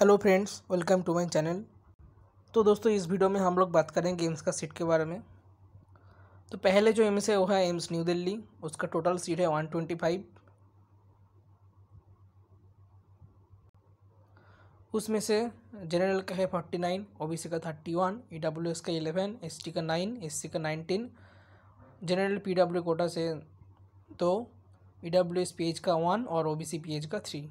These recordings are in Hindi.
Hello friends, welcome to my channel. तो दोस्तों, इस वीडियो में हम लोग बात करेंगे एम्स का सीट के बारे में। तो पहले जो एम्स है वो है एम्स न्यू दिल्ली। उसका टोटल सीट है 125। उसमें से जनरल का है 49, ओबीसी का 31, ईडब्ल्यूएस का 11, एसटी का 9, एससी का 19, जनरल पीडब्ल्यू कोटा से 2, ईडब्ल्यूएस पीएच का 1 और ओबीसी पीएच का 3।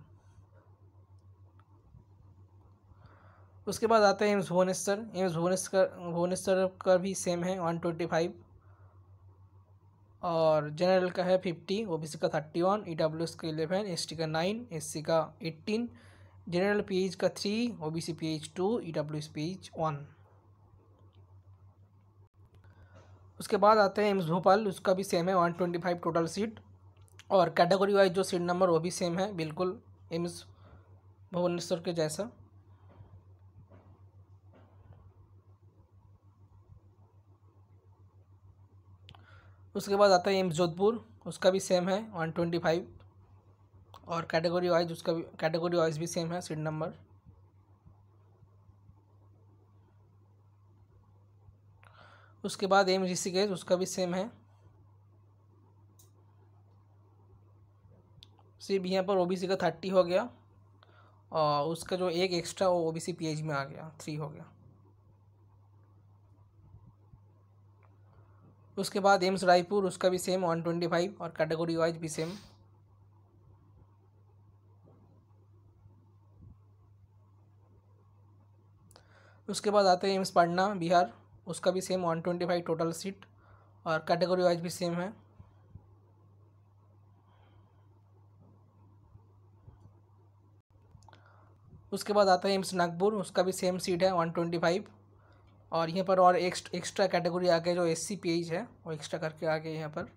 उसके बाद आता है एम्स भुवनेश्वर। एम्स भुवनेश्वर का भी सेम है 125 और जनरल का है 50, ओबीसी का 31, ईडब्ल्यूएस का 11, एसटी का 9, एससी का 18, जनरल पीएच का 3, ओबीसी पीएच 2, ईडब्ल्यूएस पीएच 1। उसके बाद आते हैं एम्स भोपाल। उसका भी सेम है 125 टोटल सीट और कैटेगरी वाइज जो सीट नंबर वो भी सेम है, बिल्कुल एम्स भुवनेश्वर के जैसा। उसके बाद आता है एम्स जोधपुर। उसका भी सेम है 125 और कैटेगरी वाइज भी सेम है सीट नंबर। उसके बाद एम्स ऋषिकेश। उसका भी सेम है। सिर्फ यहाँ पर ओबीसी का 30 हो गया और उसका जो एक एक्स्ट्रा वो ओबीसी पीएच में आ गया, 3 हो गया। उसके बाद एम्स रायपुर। उसका भी सेम 125 और कैटेगरी वाइज भी सेम। उसके बाद आते हैं एम्स पटना बिहार। उसका भी सेम 125 टोटल सीट और कैटेगरी वाइज भी सेम है। उसके बाद आता है एम्स नागपुर। उसका भी सेम सीट है 125 और यहाँ पर और एक्स्ट्रा कैटेगरी आ गया, जो एससी पीएच है वो एक्स्ट्रा करके आ गया यहाँ पर।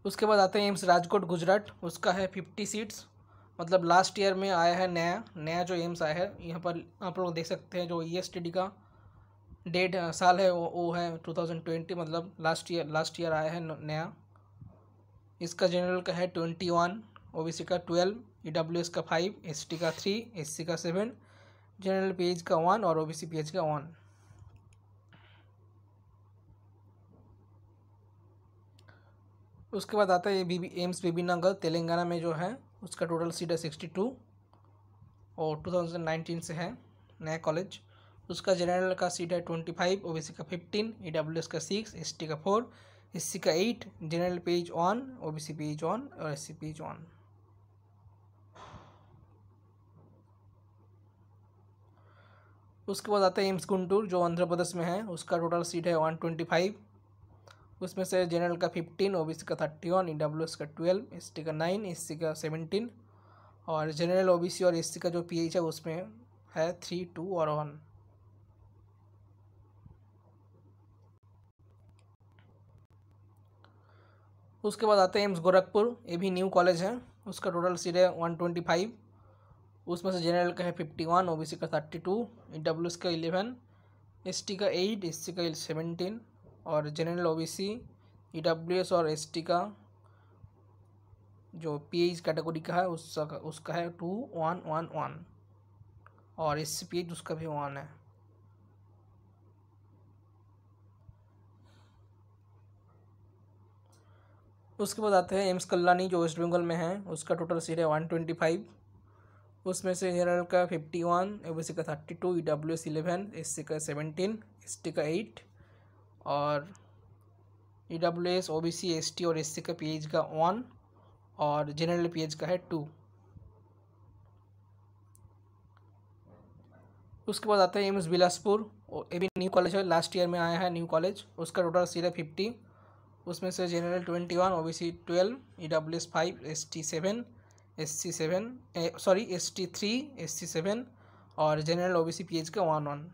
उसके बाद आता है एम्स राजकोट गुजरात। उसका है 50 सीट्स, मतलब लास्ट ईयर में आया है नया जो एम्स आया है। यहाँ पर आप लोग देख सकते हैं जो ईएसटीडी का डेट साल है वो है 2020, मतलब लास्ट ईयर आया है नया। इसका जनरल का है 21, ओबीसी का 12, ईडब्ल्यूएस का 5, एसटी का 3, एससी का 7, जनरल पीएच का 1 और ओबीसी पीएच का 1। उसके बाद आता है एम्स बीबी नगर तेलंगाना में जो है। उसका टोटल सीट है 62 और 2019 से है नया कॉलेज। उसका जनरल का सीट है 25, ओबीसी का 15, ईडब्ल्यूएस का 6, एसटी का 4, एससी का 8, जनरल पेज 1, ओबीसी पेज 1 और एससी पेज 1। उसके बाद आता है एम्स गुंटूर जो आंध्र प्रदेश में है। उसका टोटल सीट है 125। उसमें से जनरल का 15, ओबीसी का 31, ईडब्ल्यूएस का 12, एसटी का 9, एससी का 17 और जनरल ओबीसी और एससी का जो पीएच है उसमें है 3, 2 और 1। उसके बाद आते हैं एम्स गोरखपुर। ये भी न्यू कॉलेज है। उसका टोटल सीट है 125। उसमें से जनरल का है 51, ओबीसी का 32, ईडब्ल्यूएस का 11, एसटी का 8, एससी का 17 और जनरल ओबीसी, ईडब्ल्यूएस और एसटी का जो पीएच कैटेगरी का है उसका है 2, 1, 1, 1 और एससी पीएच उसका भी 1 है। उसके बाद आते हैं एम्स कल्याणी जो वेस्ट बंगाल में है। उसका टोटल सीट है 125। उसमें से जनरल का 51, ओबीसी का 32, ईडब्ल्यूएस 11, एससी का 17, एसटी का 8 और ईडब्ल्यूएस, ओबीसी, एसटी और एससी का पीएच का 1 और जनरल पीएच का है 2। उसके बाद आता है एम्स बिलासपुर। ये भी न्यू कॉलेज है, लास्ट ईयर में आया है न्यू कॉलेज। उसका टोटल सीट है 50। उसमें से general 21, OBC 12, EWS 5, ST 7, SC 7 sorry ST 3, SC 7 और जनरल ओबीसी पीएच का 1, 1।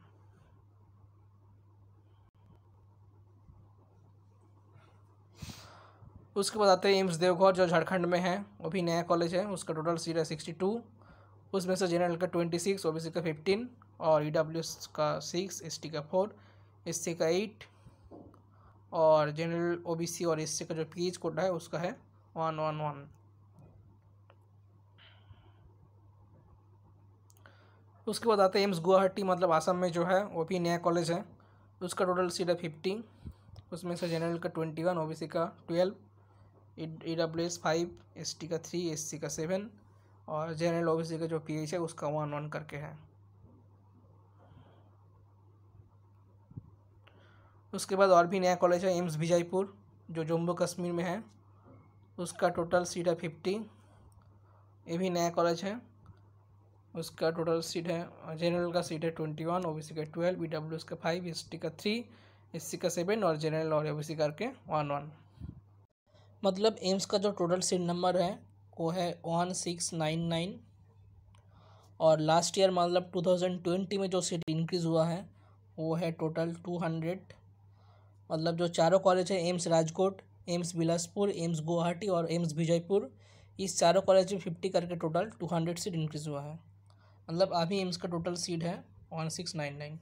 उसके बाद आते हैं एम्स देवघर जो झारखंड में है। वो भी नया कॉलेज है। उसका टोटल सीट है 62। उसमें से जनरल का 26, ओबीसी का 15 और ईडब्ल्यूएस का 6, एसटी का 4, एससी का 8 और जनरल ओबीसी और एससी का जो पीएच कोटा है उसका है 111। उसके बाद आते हैं एम्स गुवाहाटी, मतलब आसाम में जो है वो भी नया कॉलेज है। उसका टोटल सीट है 50। उसमें से जनरल का 21, ओबीसी का 12, EWS 5, ST का 3, SC का 7 और जनरल ओबीसी का जो PH है उसका 1 करके है। उसके बाद और भी नया कॉलेज है एम्स विजयपुर, जो जम्मू कश्मीर में है। उसका टोटल सीट है 50। ये भी नया कॉलेज है। उसका टोटल सीट है, जनरल का सीट है 21, ओबीसी का 12, EWS का 5, ST का 3, SC का 7 और जनरल और ओबीसी करके 1। मतलब एम्स का जो टोटल सीट नंबर है वो है 1699 और लास्ट ईयर मतलब 2020 में जो सीट इंक्रीज़ हुआ है वो है टोटल 200। मतलब जो चारों कॉलेज है AIIMS Rajkot, AIIMS Bilaspur, AIIMS Guwahati और एम्स विजयपुर, इस चारों कॉलेज में 50 करके टोटल 200 सीट इंक्रीज़ हुआ है। मतलब अभी एम्स का टोटल सीट है 1699।